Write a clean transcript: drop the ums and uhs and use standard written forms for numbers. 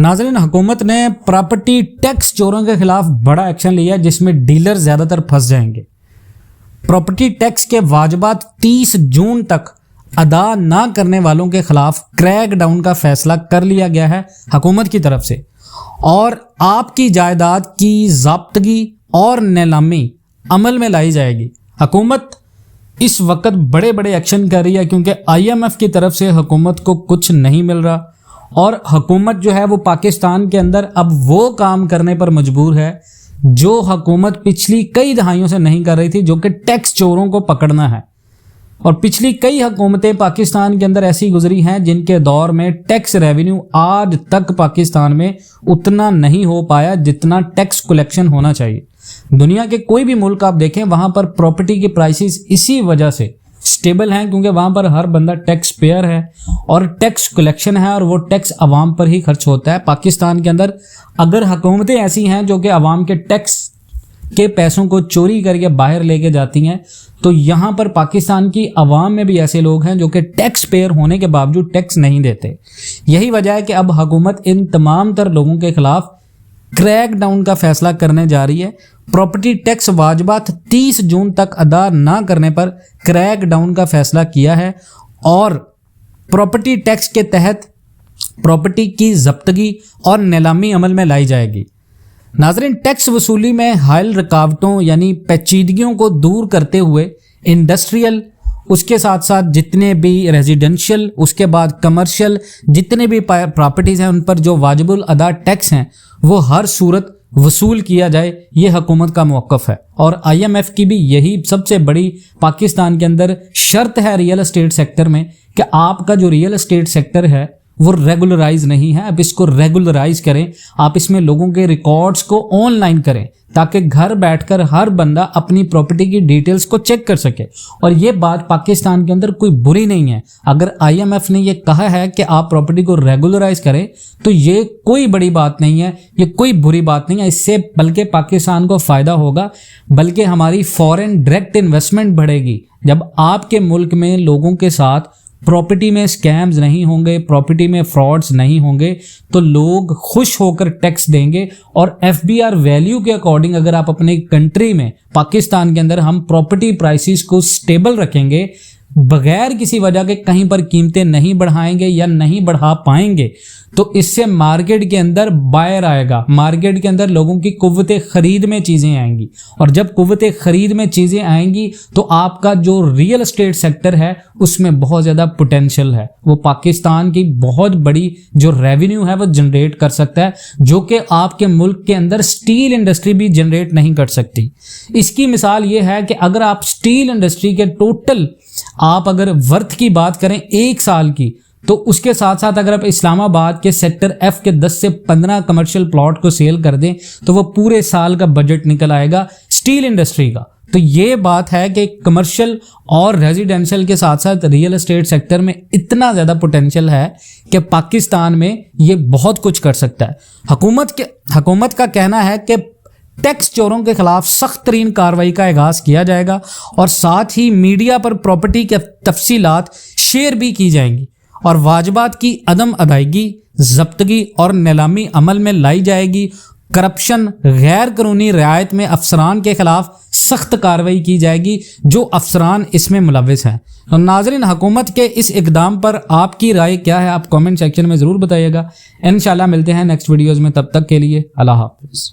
नाज़रीन, हुकूमत ने प्रॉपर्टी टैक्स चोरों के खिलाफ बड़ा एक्शन लिया जिसमें डीलर ज़्यादातर फंस जाएंगे। प्रॉपर्टी टैक्स के वाजिबात 30 जून तक अदा ना करने वालों के खिलाफ क्रैक डाउन का फैसला कर लिया गया है हुकूमत की तरफ से, और आपकी जायदाद की ज़ब्तगी और नीलामी अमल में लाई जाएगी। हुकूमत इस वक्त बड़े बड़े एक्शन कर रही है क्योंकि IMF की तरफ से हुकूमत को कुछ नहीं मिल रहा, और हुकूमत जो है वो पाकिस्तान के अंदर अब वो काम करने पर मजबूर है जो हुकूमत पिछली कई दहाइयों से नहीं कर रही थी, जो कि टैक्स चोरों को पकड़ना है। और पिछली कई हुकूमतें पाकिस्तान के अंदर ऐसी गुजरी हैं जिनके दौर में टैक्स रेवेन्यू आज तक पाकिस्तान में उतना नहीं हो पाया जितना टैक्स कलेक्शन होना चाहिए। दुनिया के कोई भी मुल्क आप देखें, वहाँ पर प्रॉपर्टी की प्राइसेस इसी वजह से स्टेबल हैं क्योंकि वहाँ पर हर बंदा टैक्स पेयर है और टैक्स कलेक्शन है और वो टैक्स अवाम पर ही खर्च होता है। पाकिस्तान के अंदर अगर हुकूमतें ऐसी हैं जो कि अवाम के टैक्स के पैसों को चोरी करके बाहर लेके जाती हैं, तो यहाँ पर पाकिस्तान की अवाम में भी ऐसे लोग हैं जो कि टैक्स पेयर होने के बावजूद टैक्स नहीं देते। यही वजह है कि अब हुकूमत इन तमाम तर लोगों के खिलाफ क्रैक डाउन का फैसला करने जा रही है। प्रॉपर्टी टैक्स वाजिबात 30 जून तक अदा ना करने पर क्रैक डाउन का फैसला किया है और प्रॉपर्टी टैक्स के तहत प्रॉपर्टी की ज़ब्तगी और नीलामी अमल में लाई जाएगी। नाज़रीन, टैक्स वसूली में हायल रुकावटों यानी पेचीदगियों को दूर करते हुए इंडस्ट्रियल, उसके साथ साथ जितने भी रेजिडेंशियल, उसके बाद कमर्शियल जितने भी प्रॉपर्टीज़ हैं उन पर जो वाजिबुल अदा टैक्स हैं वो हर सूरत वसूल किया जाए, ये हुकूमत का मौक़िफ़ है। और IMF की भी यही सबसे बड़ी पाकिस्तान के अंदर शर्त है रियल एस्टेट सेक्टर में कि आपका जो रियल एस्टेट सेक्टर है वो रेगुलराइज नहीं है, अब इसको रेगुलराइज करें। आप इसमें लोगों के रिकॉर्ड्स को ऑनलाइन करें ताकि घर बैठकर हर बंदा अपनी प्रॉपर्टी की डिटेल्स को चेक कर सके। और ये बात पाकिस्तान के अंदर कोई बुरी नहीं है। अगर IMF ने ये कहा है कि आप प्रॉपर्टी को रेगुलराइज करें तो ये कोई बड़ी बात नहीं है, ये कोई बुरी बात नहीं है। इससे बल्कि पाकिस्तान को फ़ायदा होगा, बल्कि हमारी फॉरेन डायरेक्ट इन्वेस्टमेंट बढ़ेगी। जब आपके मुल्क में लोगों के साथ प्रॉपर्टी में स्कैम्स नहीं होंगे, प्रॉपर्टी में फ्रॉड्स नहीं होंगे, तो लोग खुश होकर टैक्स देंगे। और FBR वैल्यू के अकॉर्डिंग अगर आप अपने कंट्री में पाकिस्तान के अंदर हम प्रॉपर्टी प्राइसेस को स्टेबल रखेंगे, बगैर किसी वजह के कहीं पर कीमतें नहीं बढ़ाएंगे या नहीं बढ़ा पाएंगे, तो इससे मार्केट के अंदर बायर आएगा, मार्केट के अंदर लोगों की कुव्वते ख़रीद में चीज़ें आएंगी। और जब कुव्वते ख़रीद में चीज़ें आएंगी तो आपका जो रियल एस्टेट सेक्टर है उसमें बहुत ज़्यादा पोटेंशियल है, वो पाकिस्तान की बहुत बड़ी जो रेवेन्यू है वो जनरेट कर सकता है, जो कि आपके मुल्क के अंदर स्टील इंडस्ट्री भी जनरेट नहीं कर सकती। इसकी मिसाल ये है कि अगर आप स्टील इंडस्ट्री के टोटल आप अगर वर्थ की बात करें एक साल की, तो उसके साथ साथ अगर आप इस्लामाबाद के सेक्टर F के 10 से 15 कमर्शियल प्लॉट को सेल कर दें तो वो पूरे साल का बजट निकल आएगा स्टील इंडस्ट्री का। तो ये बात है कि कमर्शियल और रेजिडेंशियल के साथ साथ रियल एस्टेट सेक्टर में इतना ज़्यादा पोटेंशियल है कि पाकिस्तान में ये बहुत कुछ कर सकता है। हुकूमत का कहना है कि टैक्स चोरों के खिलाफ सख्त तरीन कार्रवाई का आगाज़ किया जाएगा और साथ ही मीडिया पर प्रॉपर्टी के तफसीलात शेयर भी की जाएंगी और वाजिबात की अदम अदायगी, ज़ब्तगी और नीलामी अमल में लाई जाएगी। करप्शन, गैर कानूनी रियायत में अफसरान के खिलाफ सख्त कार्रवाई की जाएगी जो अफसरान इसमें मुलव्विस हैं। तो नाज़रीन, हुकूमत के इस इक़दाम पर आपकी राय क्या है, आप कमेंट सेक्शन में ज़रूर बताइएगा। इंशाल्लाह मिलते हैं नेक्स्ट वीडियोज़ में, तब तक के लिए अल्लाह हाफ़िज़।